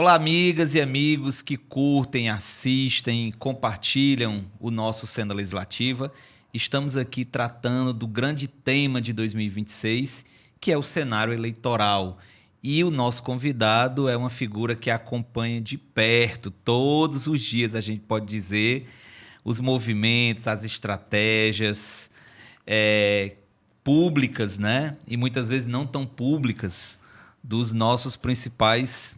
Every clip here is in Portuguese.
Olá, amigas e amigos que curtem, assistem, compartilham o nosso Cena Legislativa. Estamos aqui tratando do grande tema de 2026, que é o cenário eleitoral. E o nosso convidado é uma figura que acompanha de perto, todos os dias, a gente pode dizer, os movimentos, as estratégias públicas, né? E muitas vezes não tão públicas, dos nossos principais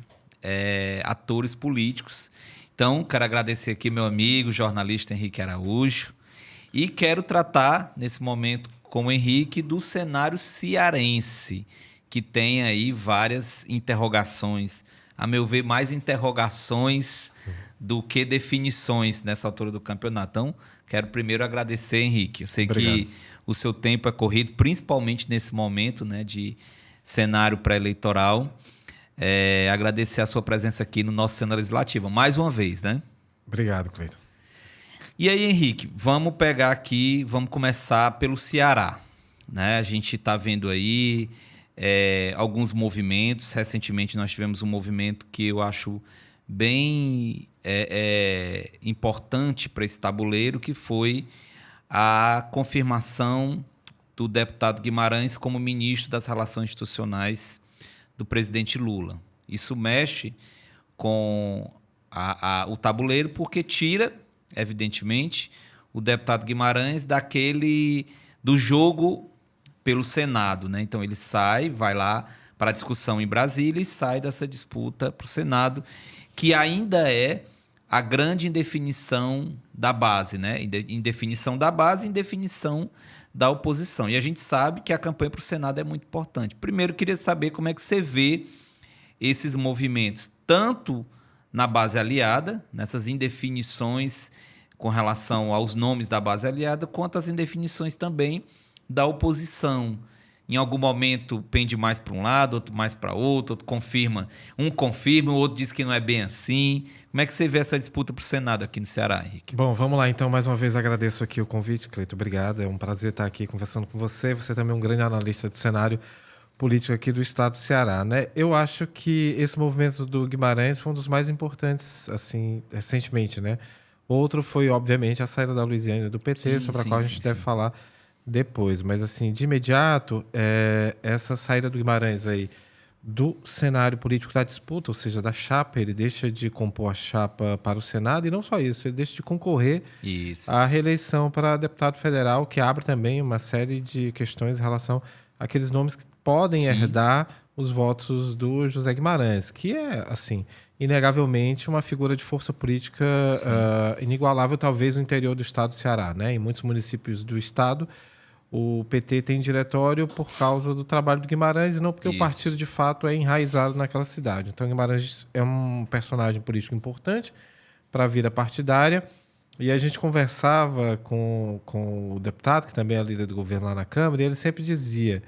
atores políticos. Então, quero agradecer aqui meu amigo, jornalista Henrique Araújo, e quero tratar, nesse momento, com o Henrique, do cenário cearense, que tem aí várias interrogações. A meu ver, mais interrogações do que definições nessa altura do campeonato. Então, quero primeiro agradecer, Henrique. Eu sei Obrigado. que o seu tempo é corrido, principalmente nesse momento, né, de cenário pré-eleitoral. Agradecer a sua presença aqui no nosso Cena Legislativa, mais uma vez, né? Obrigado, Cleiton. E aí, Henrique, vamos pegar aqui, vamos começar pelo Ceará, né? A gente está vendo aí alguns movimentos. Recentemente nós tivemos um movimento que eu acho bem importante para esse tabuleiro, que foi a confirmação do deputado Guimarães como ministro das Relações Institucionais do presidente Lula. Isso mexe com o tabuleiro porque tira, evidentemente, o deputado Guimarães do jogo pelo Senado, né? Então ele sai, vai lá para a discussão em Brasília e sai dessa disputa para o Senado, que ainda é a grande indefinição da base, né? Indefinição da base, indefinição da oposição. E a gente sabe que a campanha para o Senado é muito importante. Primeiro, queria saber como é que você vê esses movimentos, tanto na base aliada, nessas indefinições com relação aos nomes da base aliada, quanto as indefinições também da oposição. Em algum momento pende mais para um lado, outro mais para outro confirma. Um confirma, o outro diz que não é bem assim. Como é que você vê essa disputa para o Senado aqui no Ceará, Henrique? Bom, vamos lá. Então, mais uma vez, agradeço aqui o convite, Cleiton. Obrigado. É um prazer estar aqui conversando com você. Você também é um grande analista de cenário político aqui do estado do Ceará, né? Eu acho que esse movimento do Guimarães foi um dos mais importantes, assim, recentemente, né? Outro foi, obviamente, a saída da Luiziane do PT, sobre a qual a gente deve falar depois. Mas, assim, de imediato, essa saída do Guimarães aí do cenário político da disputa, ou seja, da chapa, ele deixa de compor a chapa para o Senado, e não só isso, ele deixa de concorrer à reeleição para deputado federal, que abre também uma série de questões em relação àqueles nomes que podem herdar os votos do José Guimarães, que é, assim, inegavelmente uma figura de força política inigualável, talvez, no interior do estado do Ceará, né? Em muitos municípios do estado, o PT tem diretório por causa do trabalho do Guimarães e não porque o partido, de fato, é enraizado naquela cidade. Então, Guimarães é um personagem político importante para a vida partidária. E a gente conversava com o deputado, que também é líder do governo lá na Câmara, e ele sempre dizia,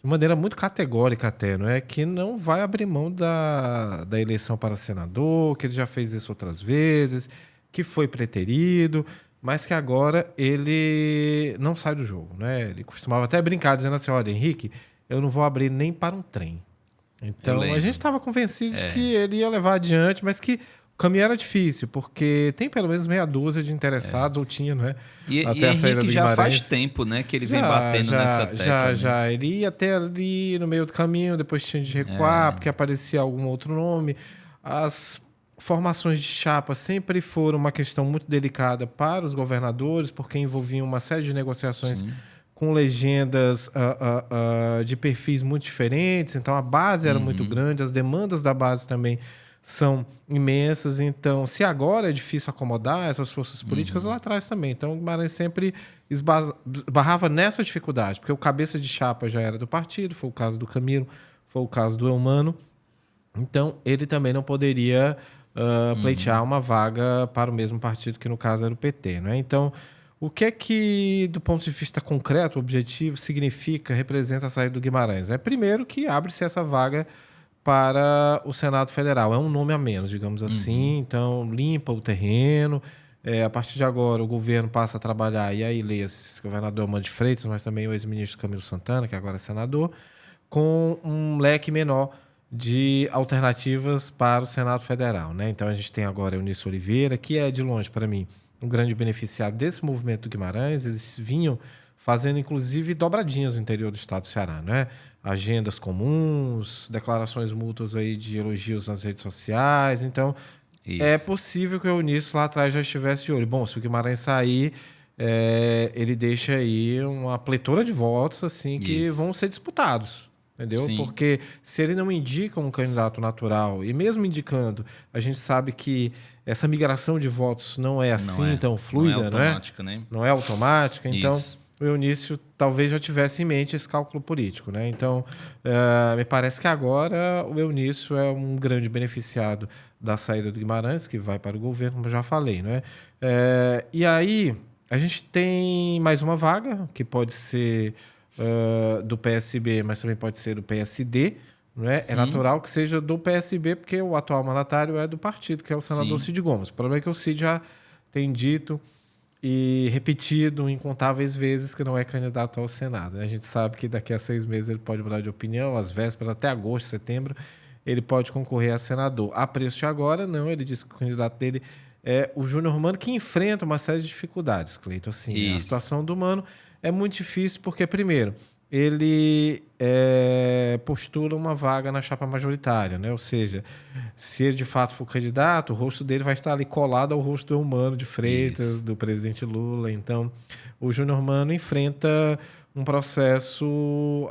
de maneira muito categórica até, não é, que não vai abrir mão da eleição para senador, que ele já fez isso outras vezes, que foi preterido, mas que agora ele não sai do jogo, né? Ele costumava até brincar, dizendo assim, olha, Henrique, eu não vou abrir nem para um trem. Então, a gente estava convencido de que ele ia levar adiante, mas que o caminho era difícil, porque tem pelo menos meia dúzia de interessados, ou tinha, não é? Até a saída do Guimarães. Já faz tempo, né, que ele vem batendo nessa tecla. Já. Ele ia até ali no meio do caminho, depois tinha de recuar, porque aparecia algum outro nome. As formações de chapa sempre foram uma questão muito delicada para os governadores, porque envolviam uma série de negociações com legendas de perfis muito diferentes. Então, a base era muito grande, as demandas da base também são imensas. Então, se agora é difícil acomodar essas forças políticas, lá atrás também. Então, o Guimarães sempre esbarrava nessa dificuldade, porque o cabeça de chapa já era do partido, foi o caso do Camilo, foi o caso do Eumano. Então, ele também não poderia pleitear uma vaga para o mesmo partido, que no caso era o PT, né? Então, o que é que, do ponto de vista concreto, objetivo, representa a saída do Guimarães? Primeiro que abre-se essa vaga para o Senado Federal. É um nome a menos, digamos assim. Então, limpa o terreno. A partir de agora, o governo passa a trabalhar, e aí lê-se governador Armando de Freitas, mas também o ex-ministro Camilo Santana, que agora é senador, com um leque menor de alternativas para o Senado Federal, né? Então a gente tem agora o Eunício Oliveira, que é de longe para mim um grande beneficiário desse movimento do Guimarães. Eles vinham fazendo inclusive dobradinhas no interior do estado do Ceará, né? Agendas comuns, declarações mútuas aí de elogios nas redes sociais. Então é Isso. possível que o Eunício lá atrás já estivesse de olho. Bom, se o Guimarães sair, ele deixa aí uma pletora de votos assim que Isso. vão ser disputados. Entendeu? Sim. Porque se ele não indica um candidato natural, e mesmo indicando, a gente sabe que essa migração de votos não é assim tão fluida, não é automática, né? Não é automática. Então, Isso. o Eunício talvez já tivesse em mente esse cálculo político, né? Então, me parece que agora o Eunício é um grande beneficiado da saída do Guimarães, que vai para o governo, como eu já falei, né? E aí, a gente tem mais uma vaga, que pode ser do PSB, mas também pode ser do PSD, não é? É natural que seja do PSB, porque o atual mandatário é do partido, que é o senador Sim. Cid Gomes. O problema é que o Cid já tem dito e repetido incontáveis vezes que não é candidato ao Senado, né? A gente sabe que daqui a 6 meses ele pode mudar de opinião, às vésperas, até agosto, setembro, ele pode concorrer a senador. A preço de agora, não. Ele disse que o candidato dele é o Júnior Mano, que enfrenta uma série de dificuldades, Cleiton. Assim, a situação do Mano é muito difícil porque, primeiro, ele postula uma vaga na chapa majoritária, né? Ou seja, se ele de fato for candidato, o rosto dele vai estar ali colado ao rosto do Eumano de Freitas, do presidente Lula. Então, o Júnior Mano enfrenta um processo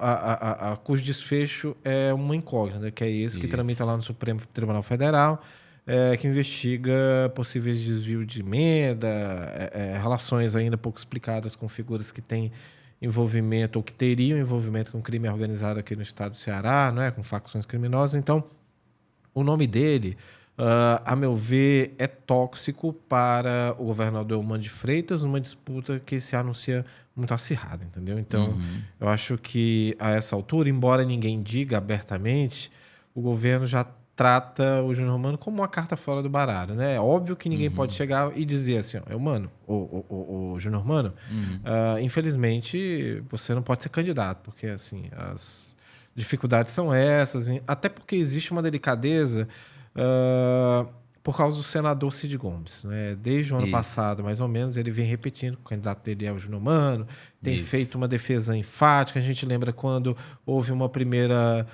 cujo desfecho é uma incógnita, que é esse que tramita lá no Supremo Tribunal Federal, que investiga possíveis desvios de emenda, relações ainda pouco explicadas com figuras que têm envolvimento ou que teriam envolvimento com crime organizado aqui no estado do Ceará, não é? Com facções criminosas. Então, o nome dele, a meu ver, é tóxico para o governador Eumano de Freitas numa disputa que se anuncia muito acirrada, entendeu? Então, eu acho que a essa altura, embora ninguém diga abertamente, o governo já trata o Júnior Mano como uma carta fora do baralho, né? É óbvio que ninguém pode chegar e dizer assim, ó, Mano, o Júnior Mano, infelizmente você não pode ser candidato, porque assim, as dificuldades são essas, até porque existe uma delicadeza por causa do senador Cid Gomes, né? Desde o ano passado, mais ou menos, ele vem repetindo que o candidato dele é o Júnior Mano, tem feito uma defesa enfática. A gente lembra quando houve uma primeira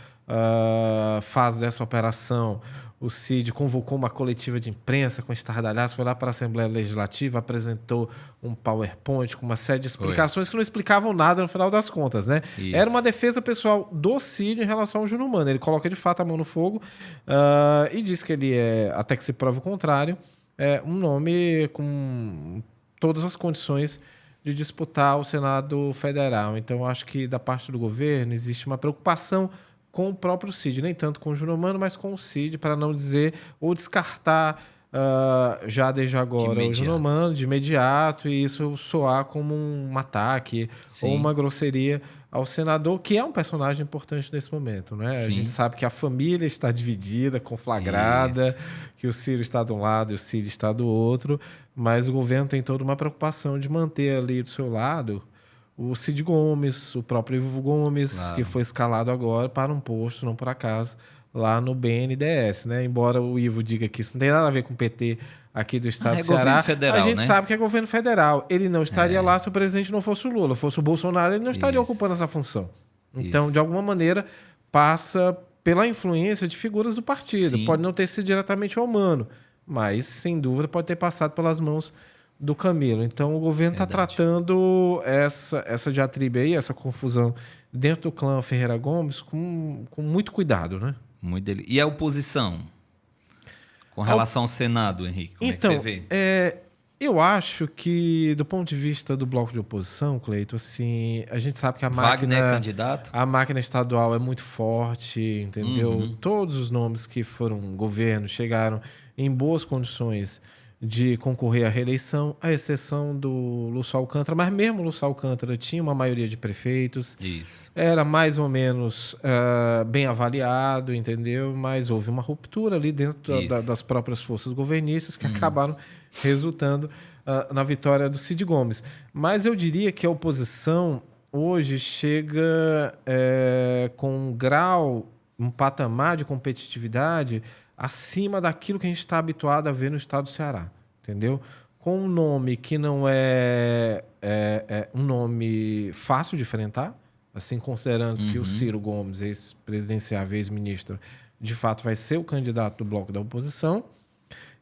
fase dessa operação, o Cid convocou uma coletiva de imprensa com estardalhaço, foi lá para a Assembleia Legislativa, apresentou um PowerPoint com uma série de explicações que não explicavam nada no final das contas, né? Era uma defesa pessoal do Cid em relação ao Júnior Mano. Ele coloca de fato a mão no fogo e diz que ele é, até que se prove o contrário, um nome com todas as condições de disputar o Senado Federal. Então, eu acho que da parte do governo existe uma preocupação com o próprio Cid, nem tanto com o Júnior Mano, mas com o Cid, para não dizer ou descartar já desde agora o Júnior Mano de imediato e isso soar como um ataque ou uma grosseria ao senador, que é um personagem importante nesse momento, né? A gente sabe que a família está dividida, conflagrada, que o Ciro está de um lado e o Cid está do outro, mas o governo tem toda uma preocupação de manter ali do seu lado o Cid Gomes, o próprio Ivo Gomes, que foi escalado agora para um posto, não por acaso, lá no BNDES, né? Embora o Ivo diga que isso não tem nada a ver com o PT aqui do estado do Ceará, federal, a gente né? sabe que é governo federal. Ele não estaria lá se o presidente não fosse o Lula. Fosse o Bolsonaro, ele não estaria ocupando essa função. Então, de alguma maneira, passa pela influência de figuras do partido. Pode não ter sido diretamente o Mano, mas, sem dúvida, pode ter passado pelas mãos do Camilo. Então, o governo está tratando essa diatribe aí, essa confusão dentro do clã Ferreira Gomes com muito cuidado, né? E a oposição? Com relação ao Senado, Henrique, como então, é que você vê? Eu acho que, do ponto de vista do bloco de oposição, Cleito, assim, a gente sabe que Wagner é candidato? A máquina estadual é muito forte, entendeu? Todos os nomes que foram governo chegaram em boas condições de concorrer à reeleição, à exceção do Lúcio Alcântara, mas mesmo o Lúcio Alcântara tinha uma maioria de prefeitos, era mais ou menos bem avaliado, entendeu? Mas houve uma ruptura ali dentro das próprias forças governistas que acabaram resultando na vitória do Cid Gomes. Mas eu diria que a oposição hoje chega com um grau um patamar de competitividade acima daquilo que a gente está habituado a ver no estado do Ceará, entendeu? Com um nome que não é um nome fácil de enfrentar, assim, considerando que o Ciro Gomes, ex-presidenciável, ex-ministro, de fato vai ser o candidato do bloco da oposição,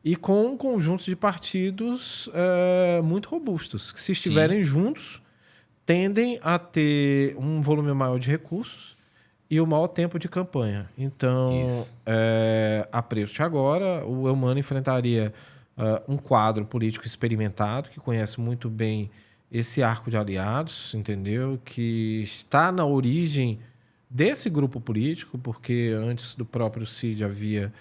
e com um conjunto de partidos muito robustos, que se estiverem juntos, tendem a ter um volume maior de recursos e o maior tempo de campanha. Então, a preço de agora, o Eumano enfrentaria um quadro político experimentado, que conhece muito bem esse arco de aliados, entendeu? Que está na origem desse grupo político, porque antes do próprio Cid havia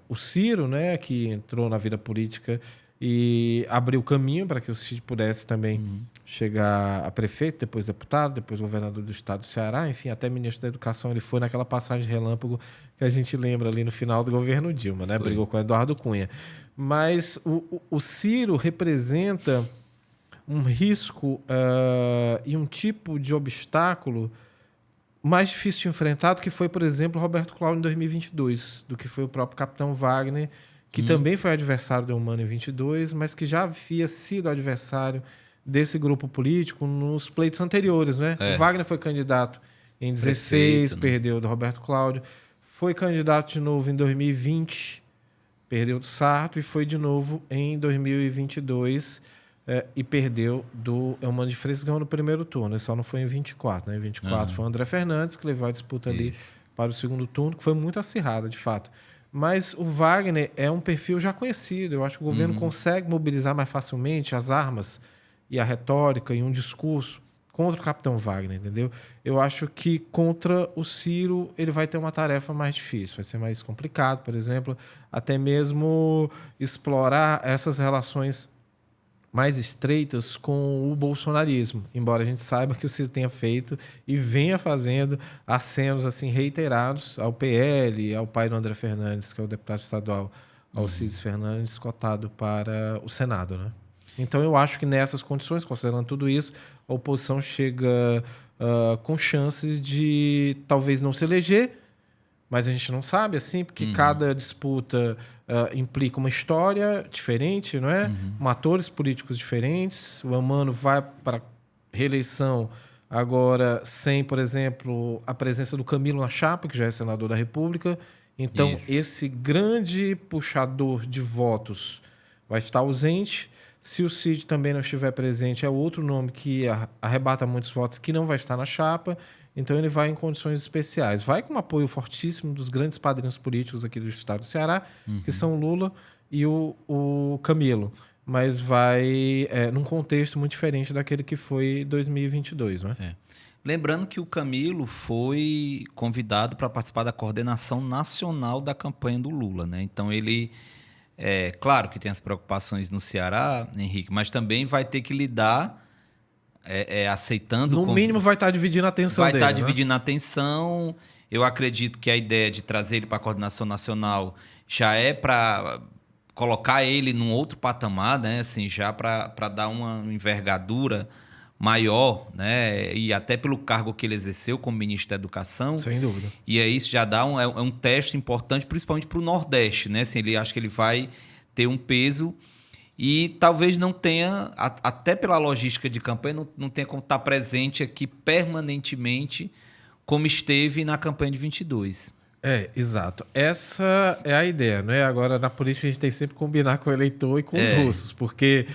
o Ciro, né, que entrou na vida política e abriu caminho para que o Cid pudesse também chegar a prefeito, depois deputado, depois governador do estado do Ceará, enfim, até ministro da Educação ele foi naquela passagem relâmpago que a gente lembra ali no final do governo Dilma, né? Brigou com o Eduardo Cunha. Mas o Ciro representa um risco e um tipo de obstáculo mais difícil de enfrentar do que foi, por exemplo, Roberto Cláudio em 2022, do que foi o próprio Capitão Wagner, que também foi adversário do Eumano em 22, mas que já havia sido adversário desse grupo político nos pleitos anteriores, né? O Wagner foi candidato em 16, prefeito, perdeu do Roberto Cláudio, foi candidato de novo em 2020, perdeu do Sarto, e foi de novo em 2022 e perdeu do Eumano de Freitas, ganhou no primeiro turno. Ele só não foi em 24, né? Em 24 foi o André Fernandes, que levou a disputa ali para o segundo turno, que foi muito acirrada, de fato. Mas o Wagner é um perfil já conhecido. Eu acho que o governo consegue mobilizar mais facilmente as armas e a retórica e um discurso contra o Capitão Wagner, entendeu? Eu acho que contra o Ciro ele vai ter uma tarefa mais difícil, vai ser mais complicado, por exemplo, até mesmo explorar essas relações mais estreitas com o bolsonarismo, embora a gente saiba que o Ciro tenha feito e venha fazendo acenos assim reiterados ao PL, ao pai do André Fernandes, que é o deputado estadual, Alcides Fernandes, cotado para o Senado, né? Então eu acho que nessas condições, considerando tudo isso, a oposição chega com chances de talvez não se eleger, mas a gente não sabe, assim, porque cada disputa implica uma história diferente, não é? Atores políticos diferentes. O Eumano vai para reeleição agora sem, por exemplo, a presença do Camilo na chapa, que já é senador da República. Então, esse grande puxador de votos vai estar ausente. Se o Cid também não estiver presente, é outro nome que arrebata muitos votos que não vai estar na chapa. Então ele vai em condições especiais. Vai com um apoio fortíssimo dos grandes padrinhos políticos aqui do estado do Ceará, que são o Lula e o Camilo. Mas vai num contexto muito diferente daquele que foi 2022, né? Lembrando que o Camilo foi convidado para participar da coordenação nacional da campanha do Lula, né? Então ele... claro que tem as preocupações no Ceará, Henrique, mas também vai ter que lidar aceitando... No mínimo vai estar dividindo a atenção dele. Vai estar dividindo a atenção. Eu acredito que a ideia de trazer ele para a coordenação nacional já é para colocar ele num outro patamar, né? Assim, já para dar uma envergadura maior, né? E até pelo cargo que ele exerceu como ministro da Educação. Sem dúvida. E isso já dá um teste importante, principalmente para o Nordeste, né? Assim, ele acha que ele vai ter um peso e talvez não tenha, até pela logística de campanha, não tenha como estar presente aqui permanentemente como esteve na campanha de 22. Exato. Essa é a ideia, né? Agora, na política, a gente tem sempre que combinar com o eleitor e com os russos, porque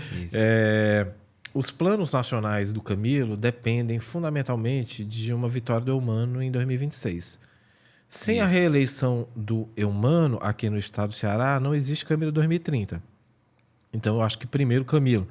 os planos nacionais do Camilo dependem fundamentalmente de uma vitória do Eumano em 2026. Sem a reeleição do Eumano aqui no estado do Ceará, não existe Camilo 2030. Então, eu acho que primeiro o Camilo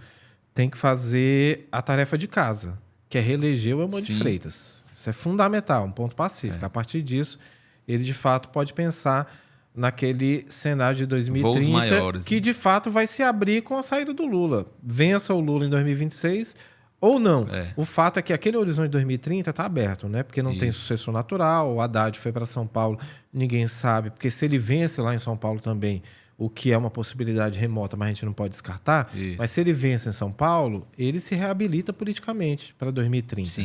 tem que fazer a tarefa de casa, que é reeleger o Eumano de Freitas. Isso é fundamental, um ponto pacífico. A partir disso, ele de fato pode pensar naquele cenário de 2030, maiores, que de fato vai se abrir com a saída do Lula. Vença o Lula em 2026 ou não. O fato é que aquele horizonte de 2030 está aberto, né? Porque não tem sucessor natural, o Haddad foi para São Paulo, ninguém sabe, porque se ele vence lá em São Paulo também, o que é uma possibilidade remota, mas a gente não pode descartar, mas se ele vence em São Paulo, ele se reabilita politicamente para 2030.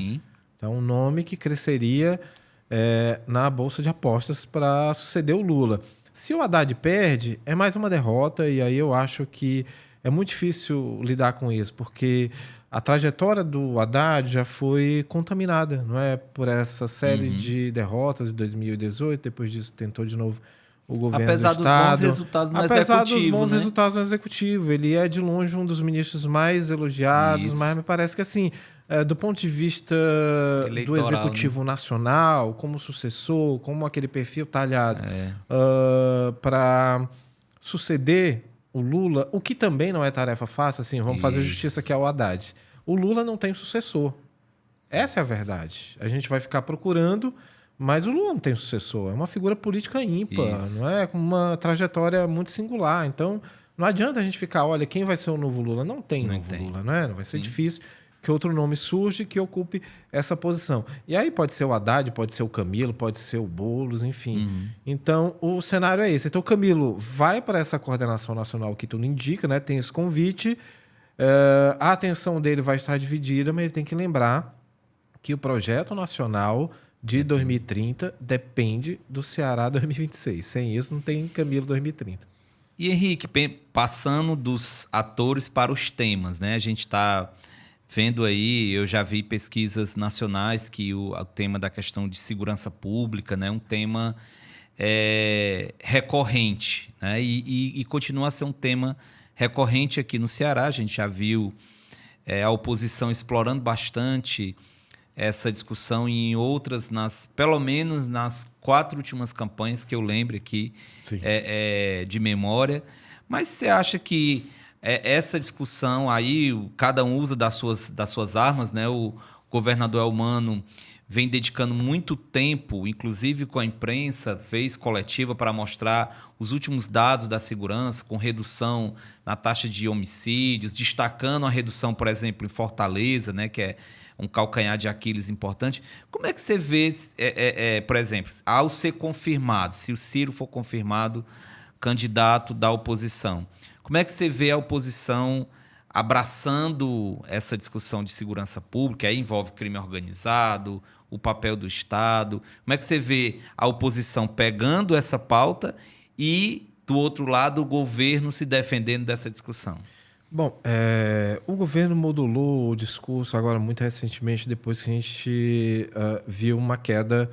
Então, um nome que cresceria na Bolsa de Apostas para suceder o Lula. Se o Haddad perde, é mais uma derrota, e aí eu acho que é muito difícil lidar com isso, porque a trajetória do Haddad já foi contaminada, não é, por essa série de derrotas de 2018, depois disso tentou de novo o governo Apesar do dos Estado. bons resultados no Apesar executivo, dos bons né? resultados no executivo, ele é de longe um dos ministros mais elogiados, Isso. mas me parece que assim, do ponto de vista do Eleitoral, executivo nacional, como sucessor, como aquele perfil talhado para suceder o Lula, o que também não é tarefa fácil, assim, vamos fazer justiça aqui ao Haddad. O Lula não tem sucessor. Essa é a verdade. A gente vai ficar procurando, mas o Lula não tem sucessor. É uma figura política ímpar, não é? Com uma trajetória muito singular. Então, não adianta a gente ficar, olha, quem vai ser o novo Lula? Não tem novo Lula, não é? Não vai ser difícil que outro nome surge que ocupe essa posição. E aí pode ser o Haddad, pode ser o Camilo, pode ser o Boulos, enfim. Então, o cenário é esse. Então, o Camilo vai para essa coordenação nacional que tudo indica, né? Tem esse convite. A atenção dele vai estar dividida, mas ele tem que lembrar que o projeto nacional de 2030 depende do Ceará 2026. Sem isso, não tem Camilo 2030. E, Henrique, passando dos atores para os temas, né? A gente está vendo aí, eu já vi pesquisas nacionais que o tema da questão de segurança pública, né, é um tema recorrente, né, e continua a ser um tema recorrente aqui no Ceará. A gente já viu a oposição explorando bastante essa discussão em outras, pelo menos nas 4 últimas campanhas que eu lembro aqui de memória. Mas você acha que essa discussão aí, cada um usa das suas armas, né? O governador Elmano vem dedicando muito tempo, inclusive com a imprensa, fez coletiva para mostrar os últimos dados da segurança, com redução na taxa de homicídios, destacando a redução, por exemplo, em Fortaleza, né? Que é um calcanhar de Aquiles importante. Como é que você vê, por exemplo, ao ser confirmado, se o Ciro for confirmado candidato da oposição, como é que você vê a oposição abraçando essa discussão de segurança pública? Aí envolve crime organizado, o papel do Estado. Como é que você vê a oposição pegando essa pauta e, do outro lado, o governo se defendendo dessa discussão? Bom, o governo modulou o discurso agora muito recentemente, depois que a gente viu uma queda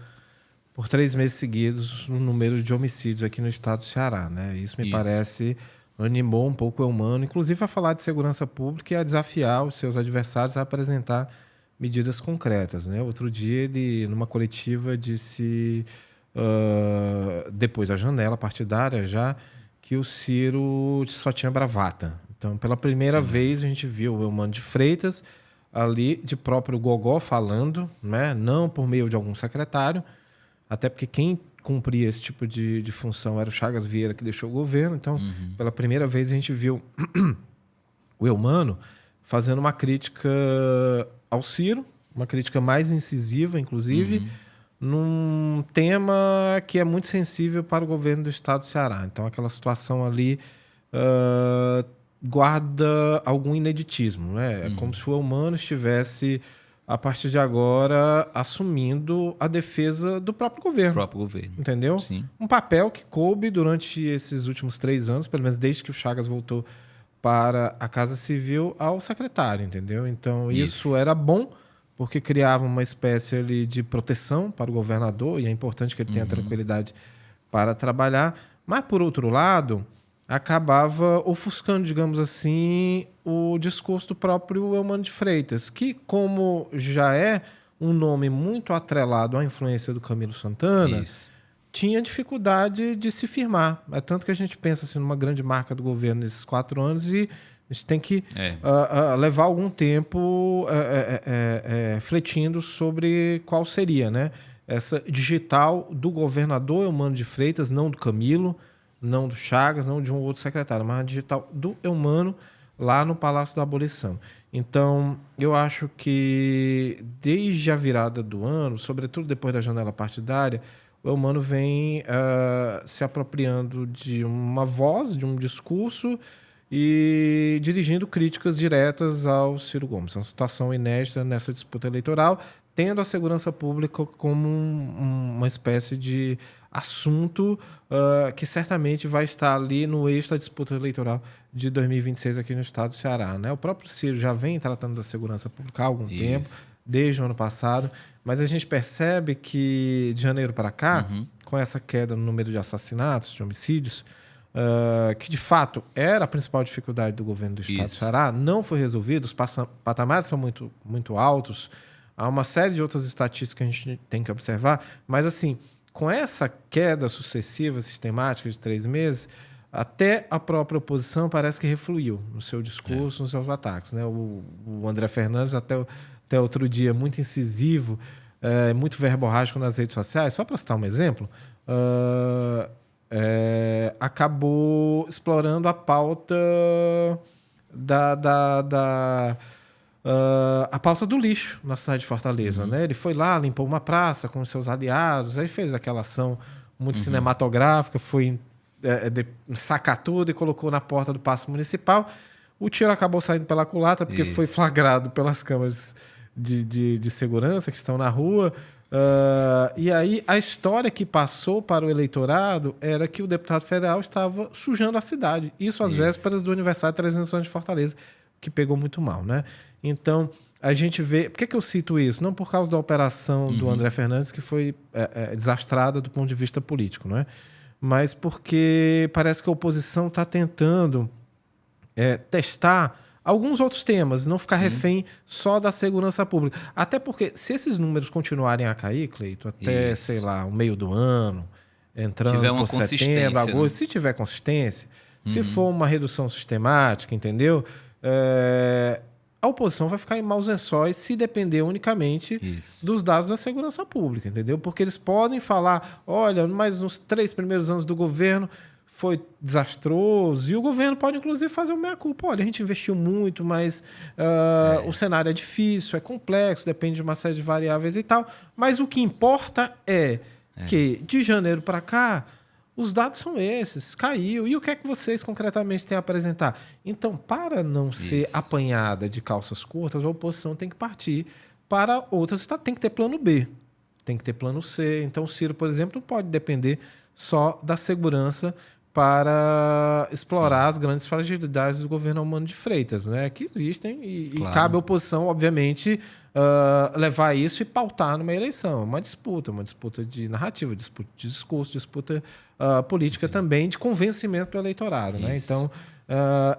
por 3 meses seguidos no número de homicídios aqui no estado do Ceará, né? Isso me parece animou um pouco o Elmano, inclusive a falar de segurança pública e a desafiar os seus adversários a apresentar medidas concretas, né? Outro dia ele, numa coletiva, disse, depois da janela partidária já, que o Ciro só tinha bravata. Então, pela primeira vez, a gente viu o Eumano de Freitas ali, de próprio gogó, falando, né? Não por meio de algum secretário, até porque quem cumpria esse tipo de função era o Chagas Vieira, que deixou o governo. Então, pela primeira vez, a gente viu o Eumano fazendo uma crítica ao Ciro, uma crítica mais incisiva, inclusive, num tema que é muito sensível para o governo do estado do Ceará. Então, aquela situação ali guarda algum ineditismo, né? É como se o Eumano estivesse, a partir de agora, assumindo a defesa do próprio governo. Entendeu? Sim. Um papel que coube durante esses últimos 3 anos, pelo menos desde que o Chagas voltou para a Casa Civil, ao secretário, entendeu? Então, isso era bom, porque criava uma espécie ali de proteção para o governador, e é importante que ele tenha tranquilidade para trabalhar. Mas, por outro lado, acabava ofuscando, digamos assim, o discurso do próprio Eumano de Freitas, que, como já é um nome muito atrelado à influência do Camilo Santana, tinha dificuldade de se firmar. É tanto que a gente pensa assim, numa grande marca do governo nesses 4 anos e a gente tem que levar algum tempo refletindo sobre qual seria, né? Essa digital do governador Eumano de Freitas, não do Camilo, não do Chagas, não de um outro secretário, mas a digital do Eumano lá no Palácio da Abolição. Então, eu acho que desde a virada do ano, sobretudo depois da janela partidária, o Eumano vem se apropriando de uma voz, de um discurso e dirigindo críticas diretas ao Ciro Gomes. É uma situação inédita nessa disputa eleitoral, tendo a segurança pública como uma espécie de assunto que certamente vai estar ali no eixo da disputa eleitoral de 2026 aqui no estado do Ceará, né? O próprio Ciro já vem tratando da segurança pública há algum tempo, desde o ano passado, mas a gente percebe que de janeiro para cá, com essa queda no número de assassinatos, de homicídios, que de fato era a principal dificuldade do governo do estado do Ceará, não foi resolvido, os patamares são muito, muito altos, há uma série de outras estatísticas que a gente tem que observar, mas assim, com essa queda sucessiva, sistemática de 3 meses, até a própria oposição parece que refluiu no seu discurso, nos seus ataques, né? O André Fernandes, até outro dia, muito incisivo, muito verborrágico nas redes sociais, só para citar um exemplo, acabou explorando a pauta a pauta do lixo na cidade de Fortaleza, né? Ele foi lá, limpou uma praça com os seus aliados, aí fez aquela ação muito cinematográfica, foi sacar tudo e colocou na porta do Paço Municipal. O tiro acabou saindo pela culatra porque foi flagrado pelas câmeras de segurança que estão na rua. E aí a história que passou para o eleitorado era que o deputado federal estava sujando a cidade. Isso às vésperas do aniversário de 300 anos de Fortaleza, que pegou muito mal, né? Então, a gente vê... Por que eu cito isso? Não por causa da operação do André Fernandes, que foi desastrada do ponto de vista político, não é? Mas porque parece que a oposição está tentando testar alguns outros temas, não ficar refém só da segurança pública. Até porque, se esses números continuarem a cair, Cleito, até, sei lá, o meio do ano, entrando por setembro, agosto, se tiver consistência, se for uma redução sistemática, entendeu? A oposição vai ficar em maus lençóis se depender unicamente dos dados da segurança pública, entendeu? Porque eles podem falar, olha, mas nos 3 primeiros anos do governo foi desastroso, e o governo pode, inclusive, fazer o meia-culpa. Olha, a gente investiu muito, mas o cenário é difícil, é complexo, depende de uma série de variáveis e tal. Mas o que importa é que, de janeiro para cá, os dados são esses, caiu. E o que é que vocês concretamente têm a apresentar? Então, para não ser apanhada de calças curtas, a oposição tem que partir para outras. Tem que ter plano B, tem que ter plano C. Então, o Ciro, por exemplo, não pode depender só da segurança para explorar as grandes fragilidades do governo Eumano de Freitas, né? Que existem e cabe à oposição, obviamente, levar isso e pautar numa eleição. Uma disputa de narrativa, disputa de discurso, disputa política também, de convencimento do eleitorado. Né? Então,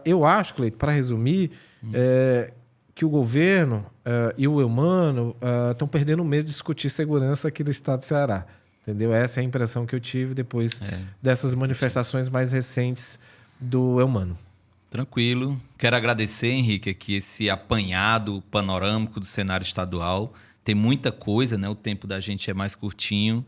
eu acho, Cleito, para resumir, que o governo e o Eumano estão perdendo o medo de discutir segurança aqui do estado do Ceará. Entendeu? Essa é a impressão que eu tive depois dessas manifestações mais recentes do Eumano. Tranquilo. Quero agradecer, Henrique, aqui esse apanhado panorâmico do cenário estadual. Tem muita coisa, né? O tempo da gente é mais curtinho.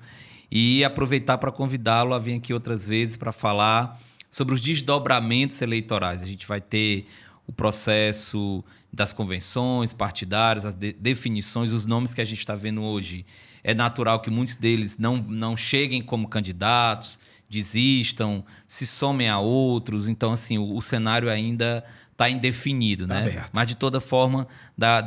E aproveitar para convidá-lo a vir aqui outras vezes para falar sobre os desdobramentos eleitorais. A gente vai ter o processo das convenções partidárias, as definições, os nomes que a gente está vendo hoje. É natural que muitos deles não cheguem como candidatos, desistam, se somem a outros. Então, assim, o cenário ainda está indefinido, né? Aberto. Mas, de toda forma,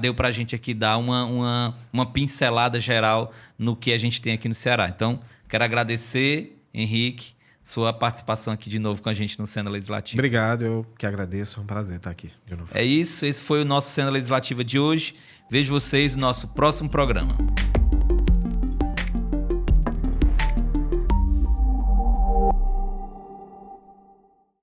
deu para a gente aqui dar uma pincelada geral no que a gente tem aqui no Ceará. Então, quero agradecer, Henrique, sua participação aqui de novo com a gente no Cena Legislativa. Obrigado, eu que agradeço. É um prazer estar aqui de novo. É isso, esse foi o nosso Cena Legislativa de hoje. Vejo vocês no nosso próximo programa.